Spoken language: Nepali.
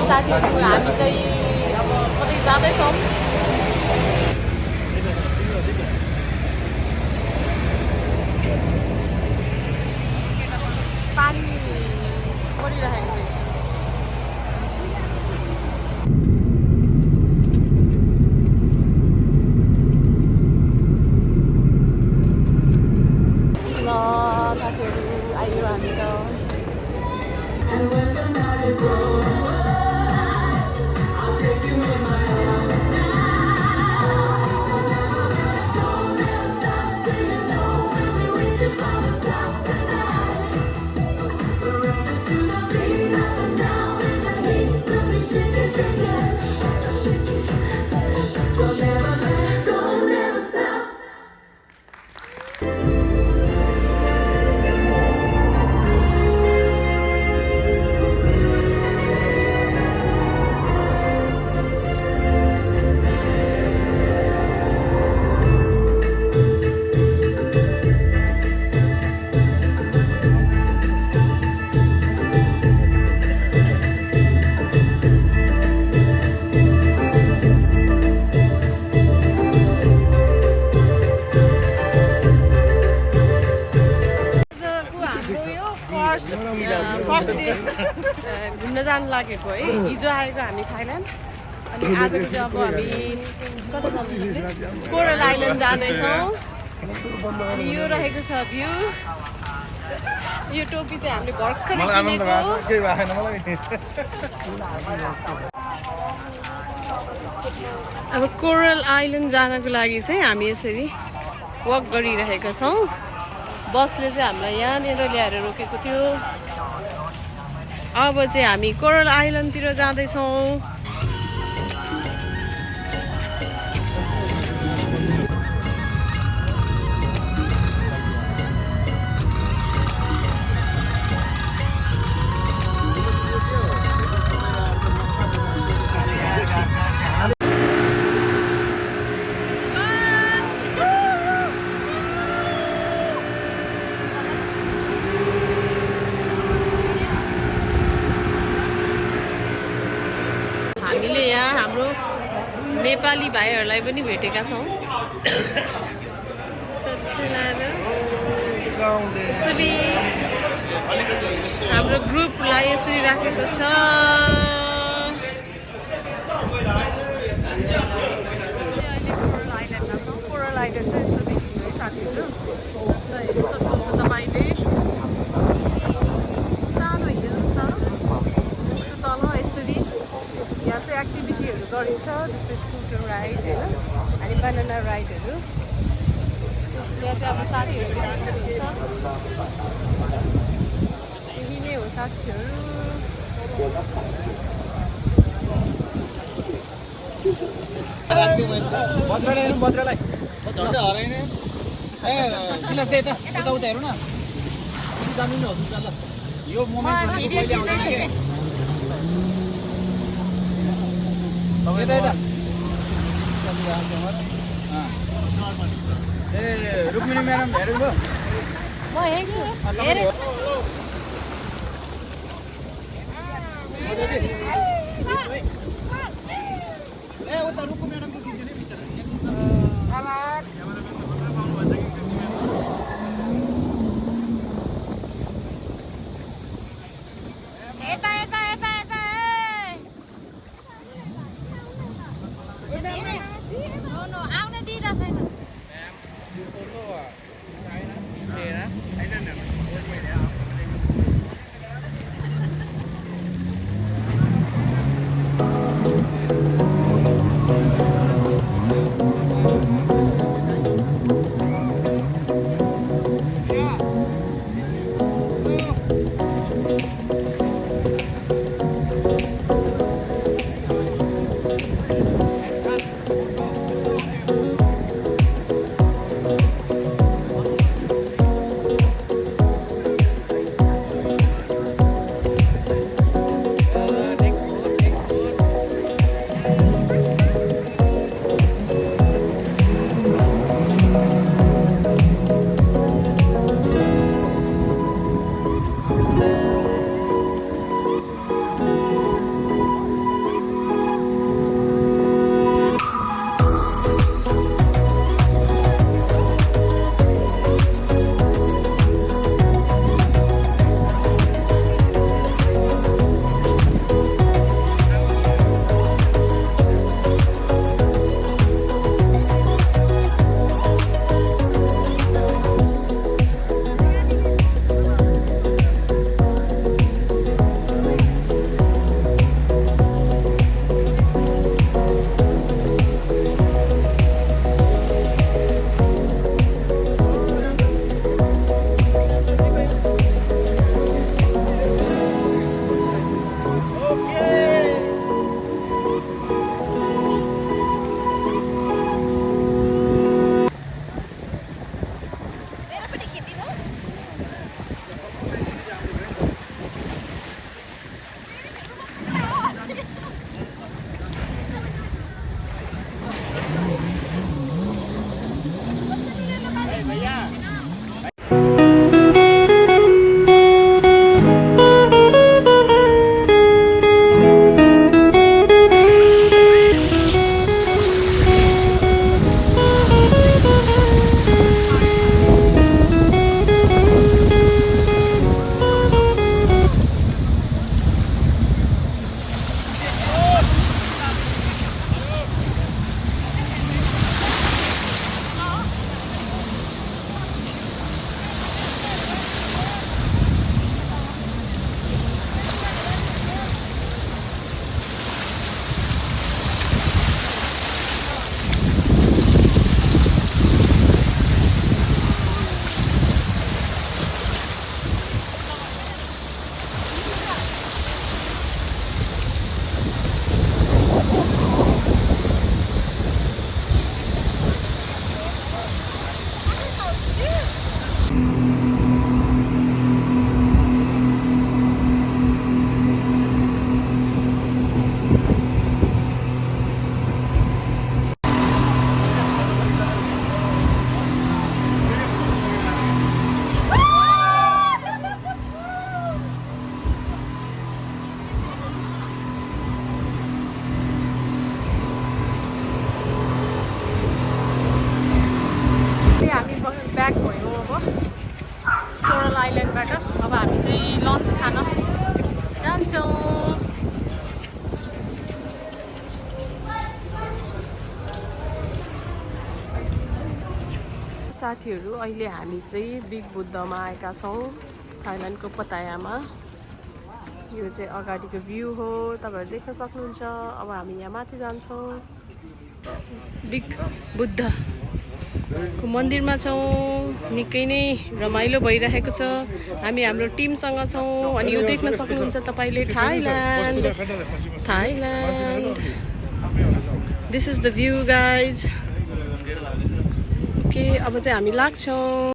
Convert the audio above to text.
साथीहरु हामी चाहिँ अब कतै जाँदैछौँ पानी परिरहेको रहेछ ल साथीहरु आइयो हामी त फर्स्ट डे घुम्न जानु लागेको है हिजो आएको हामी थाइल्यान्ड अनि आजको चाहिँ अब हामी कता जाँदैछौँ कोरल आइल्यान्ड जाँदैछौँ अनि यो रहेको छ भ्यू यो टोपी चाहिँ हामीले भर्खरै किनेको अब कोरल आइल्यान्ड जानको लागि चाहिँ हामी यसरी वक गरिरहेका छौँ बसले चाहिँ हामीलाई यहाँनिर ल्याएर रोकेको थियो अब चाहिँ हामी कोरल आइल्यान्डतिर जाँदैछौँ हामीले यहाँ हाम्रो नेपाली भाइहरूलाई पनि भेटेका छौँ यसरी हाम्रो ग्रुपलाई यसरी राखेको छ कोरल आइल्यान्डमा छौँ कोरल आइल्यान्ड चाहिँ यस्तो देखिन्छ है साथीहरू र हेर्न सक्नुहुन्छ तपाईँले सानो हिल छ त्यसको तल यसरी यहाँ चाहिँ एक्टिभिटीहरू गरिन्छ जस्तै स्कुटर राइड होइन अनि बनाना राइडहरू यहाँ चाहिँ अब साथीहरू देख्न सक्नुहुन्छ यही नै हो साथीहरू रुक्मिनी म्याडम हेर्नुभयो म हेर्छु आउने दिइरहेको छैन ब्याक भयो अब कोरल आइल्यान्डबाट अब हामी चाहिँ लन्च खान जान्छौँ। साथीहरू अहिले हामी चाहिँ बिग बुद्धमा आएका छौँ, थाइल्यान्डको पटायामा। यो चाहिँ अगाडिको भ्यू हो, तपाईहरु देख्न सक्नुहुन्छ। अब हामी यहाँ माथि जान्छौँ, बिग बुद्धको मन्दिरमा छौँ। निकै नै रमाइलो भइरहेको छ। हामी हाम्रो टिमसँग छौँ अनि यो देख्न सक्नुहुन्छ तपाईले Thailand. This is the view guys. Okay, अब चाहिँ हामी लाग्छौँ।